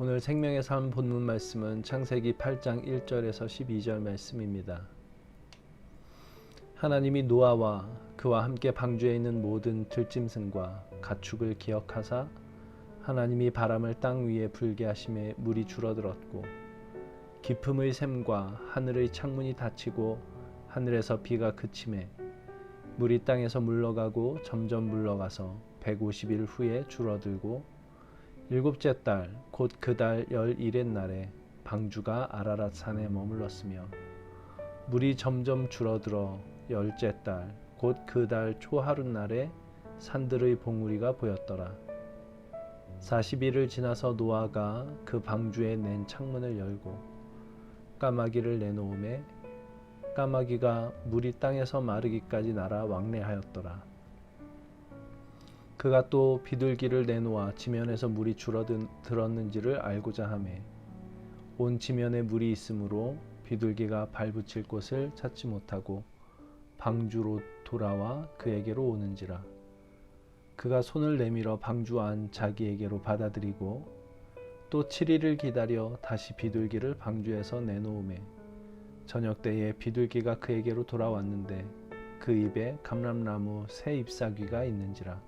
오늘 생명의 삶 본문 말씀은 창세기 8장 1절에서 12절 말씀입니다. 하나님이 노아와 그와 함께 방주에 있는 모든 들짐승과 가축을 기억하사 하나님이 바람을 땅 위에 불게 하심에 물이 줄어들었고 깊음의 샘과 하늘의 창문이 닫히고 하늘에서 비가 그치매 물이 땅에서 물러가고 점점 물러가서 150일 후에 줄어들고 일곱째 달 곧 그 달 11의 날에 방주가 아라랏 산에 머물렀으며 물이 점점 줄어들어 열째 달 곧 그 달 초하룻날에 산들의 봉우리가 보였더라. 40일을 지나서 노아가 그 방주에 낸 창문을 열고 까마귀를 내놓음에 까마귀가 물이 땅에서 마르기까지 날아 왕래하였더라. 그가 또 비둘기를 내놓아 지면에서 물이 줄어들었는지를 알고자 하매 온 지면에 물이 있으므로 비둘기가 발붙일 곳을 찾지 못하고 방주로 돌아와 그에게로 오는지라. 그가 손을 내밀어 방주 안 자기에게로 받아들이고 또 7일을 기다려 다시 비둘기를 방주에서 내놓음에 저녁 때에 비둘기가 그에게로 돌아왔는데 그 입에 감람나무 새 잎사귀가 있는지라.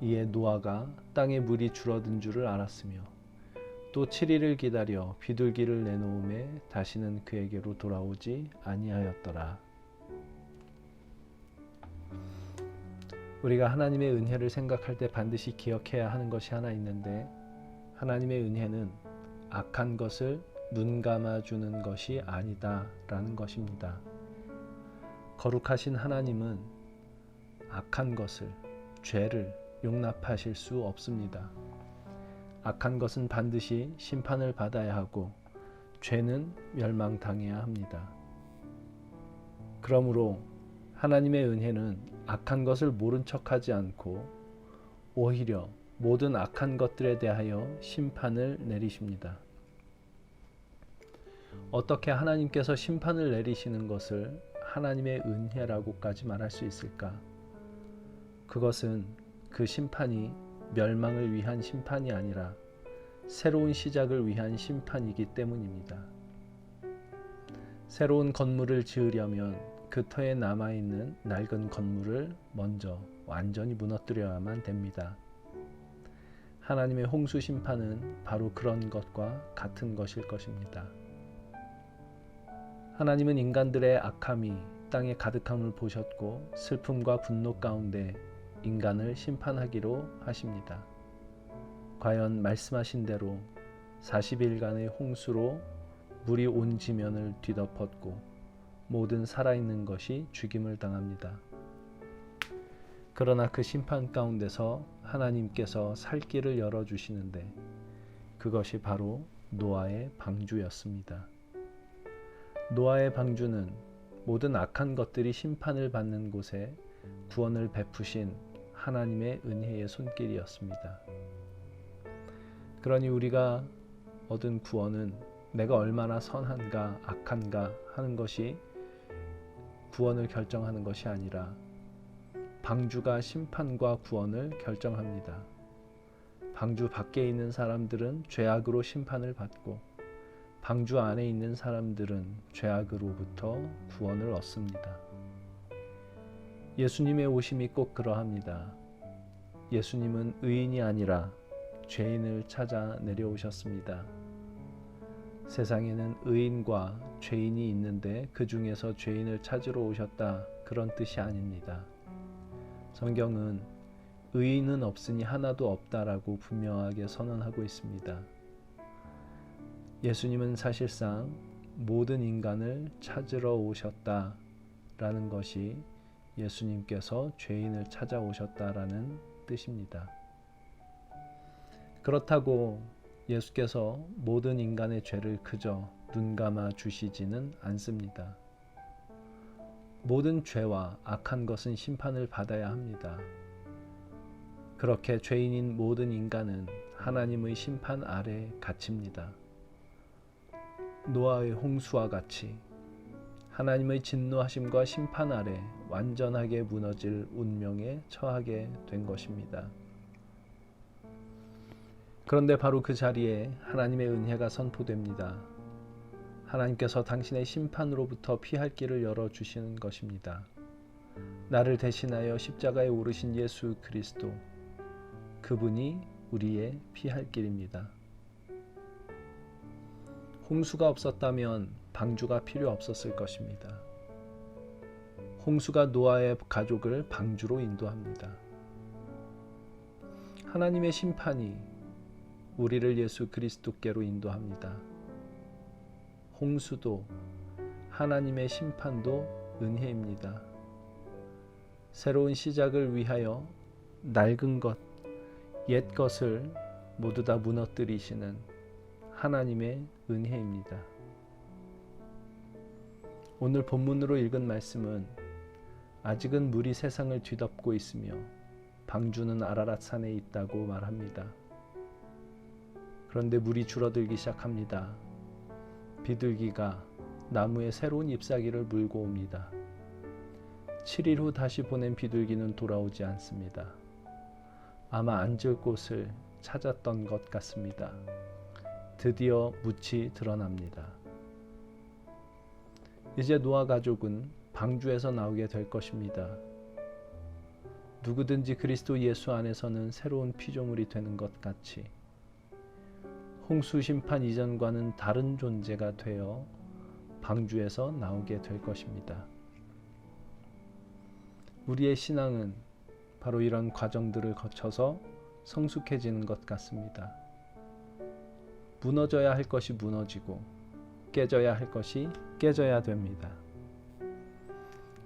이에 노아가 땅에 물이 줄어든 줄을 알았으며 또 7일을 기다려 비둘기를 내놓음에 다시는 그에게로 돌아오지 아니하였더라. 우리가 하나님의 은혜를 생각할 때 반드시 기억해야 하는 것이 하나 있는데, 하나님의 은혜는 악한 것을 눈 감아주는 것이 아니다 라는 것입니다. 거룩하신 하나님은 악한 것을, 죄를 용납하실 수 없습니다. 악한 것은 반드시 심판을 받아야 하고 죄는 멸망당해야 합니다. 그러므로 하나님의 은혜는 악한 것을 모른 척하지 않고 오히려 모든 악한 것들에 대하여 심판을 내리십니다. 어떻게 하나님께서 심판을 내리시는 것을 하나님의 은혜라고까지 말할 수 있을까? 그것은 그 심판이 멸망을 위한 심판이 아니라 새로운 시작을 위한 심판이기 때문입니다. 새로운 건물을 지으려면 그 터에 남아있는 낡은 건물을 먼저 완전히 무너뜨려야만 됩니다. 하나님의 홍수 심판은 바로 그런 것과 같은 것일 것입니다. 하나님은 인간들의 악함이 땅에 가득함을 보셨고 슬픔과 분노 가운데 인간을 심판하기로 하십니다. 과연 말씀하신 대로 40일간의 홍수로 물이 온 지면을 뒤덮었고 모든 살아있는 것이 죽임을 당합니다. 그러나 그 심판 가운데서 하나님께서 살 길을 열어주시는데 그것이 바로 노아의 방주였습니다. 노아의 방주는 모든 악한 것들이 심판을 받는 곳에 구원을 베푸신 하나님의 은혜의 손길이었습니다. 그러니 우리가 얻은 구원은 내가 얼마나 선한가 악한가 하는 것이 구원을 결정하는 것이 아니라 방주가 심판과 구원을 결정합니다. 방주 밖에 있는 사람들은 죄악으로 심판을 받고 방주 안에 있는 사람들은 죄악으로부터 구원을 얻습니다. 예수님의 오심이 꼭 그러합니다. 예수님은 의인이 아니라 죄인을 찾아 내려오셨습니다. 세상에는 의인과 죄인이 있는데 그 중에서 죄인을 찾으러 오셨다, 그런 뜻이 아닙니다. 성경은 의인은 없으니 하나도 없다라고 분명하게 선언하고 있습니다. 예수님은 사실상 모든 인간을 찾으러 오셨다라는 것이 예수님께서 죄인을 찾아오셨다라는 뜻입니다. 그렇다고 예수께서 모든 인간의 죄를 그저 눈감아 주시지는 않습니다. 모든 죄와 악한 것은 심판을 받아야 합니다. 그렇게 죄인인 모든 인간은 하나님의 심판 아래 갇힙니다. 노아의 홍수와 같이 하나님의 진노하심과 심판 아래 완전하게 무너질 운명에 처하게 된 것입니다. 그런데 바로 그 자리에 하나님의 은혜가 선포됩니다. 하나님께서 당신의 심판으로부터 피할 길을 열어주시는 것입니다. 나를 대신하여 십자가에 오르신 예수 그리스도, 그분이 우리의 피할 길입니다. 홍수가 없었다면 방주가 필요 없었을 것입니다. 홍수가 노아의 가족을 방주로 인도합니다. 하나님의 심판이 우리를 예수 그리스도께로 인도합니다. 홍수도 하나님의 심판도 은혜입니다. 새로운 시작을 위하여 낡은 것, 옛 것을 모두 다 무너뜨리시는 하나님의 은혜입니다. 오늘 본문으로 읽은 말씀은 아직은 물이 세상을 뒤덮고 있으며 방주는 아라랏 산에 있다고 말합니다. 그런데 물이 줄어들기 시작합니다. 비둘기가 나무에 새로운 잎사귀를 물고 옵니다. 7일 후 다시 보낸 비둘기는 돌아오지 않습니다. 아마 앉을 곳을 찾았던 것 같습니다. 드디어 묻이 드러납니다. 이제 노아 가족은 방주에서 나오게 될 것입니다. 누구든지 그리스도 예수 안에서는 새로운 피조물이 되는 것 같이 홍수 심판 이전과는 다른 존재가 되어 방주에서 나오게 될 것입니다. 우리의 신앙은 바로 이런 과정들을 거쳐서 성숙해지는 것 같습니다. 무너져야 할 것이 무너지고 깨져야 할 것이 깨져야 됩니다.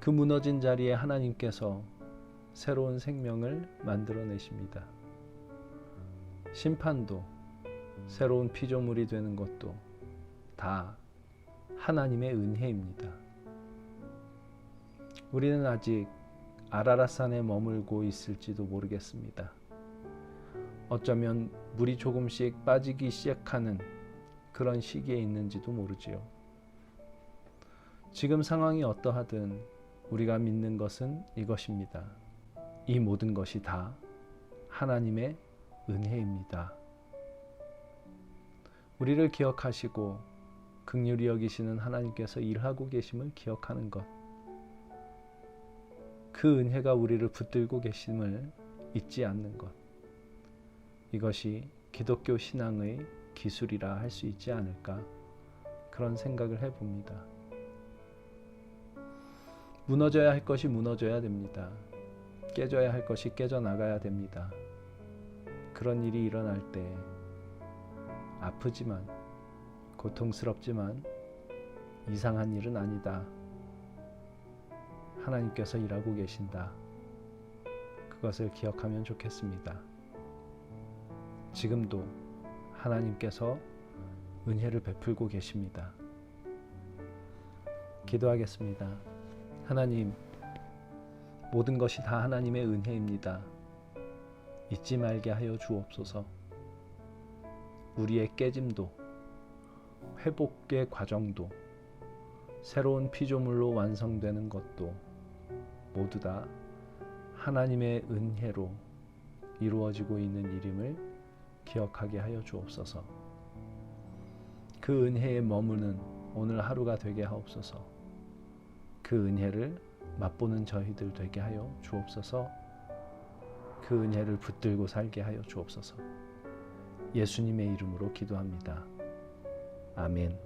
그 무너진 자리에 하나님께서 새로운 생명을 만들어내십니다. 심판도 새로운 피조물이 되는 것도 다 하나님의 은혜입니다. 우리는 아직 아라랏산에 머물고 있을지도 모르겠습니다. 어쩌면 물이 조금씩 빠지기 시작하는 그런 시기에 있는지도 모르지요. 지금 상황이 어떠하든 우리가 믿는 것은 이것입니다. 이 모든 것이 다 하나님의 은혜입니다. 우리를 기억하시고 긍휼히 여기시는 하나님께서 일하고 계심을 기억하는 것, 그 은혜가 우리를 붙들고 계심을 잊지 않는 것, 이것이 기독교 신앙의 기술이라 할 수 있지 않을까, 그런 생각을 해봅니다. 무너져야 할 것이 무너져야 됩니다. 깨져야 할 것이 깨져나가야 됩니다. 그런 일이 일어날 때 아프지만, 고통스럽지만 이상한 일은 아니다. 하나님께서 일하고 계신다. 그것을 기억하면 좋겠습니다. 지금도 하나님께서 은혜를 베풀고 계십니다. 기도하겠습니다. 하나님, 모든 것이 다 하나님의 은혜입니다. 잊지 말게 하여 주옵소서. 우리의 깨짐도, 회복의 과정도, 새로운 피조물로 완성되는 것도 모두 다 하나님의 은혜로 이루어지고 있는 일임을 기억하게 하여 주옵소서. 그 은혜에 머무는 오늘 하루가 되게 하옵소서. 그 은혜를 맛보는 저희들 되게 하여 주옵소서. 그 은혜를 붙들고 살게 하여 주옵소서. 예수님의 이름으로 기도합니다. 아멘.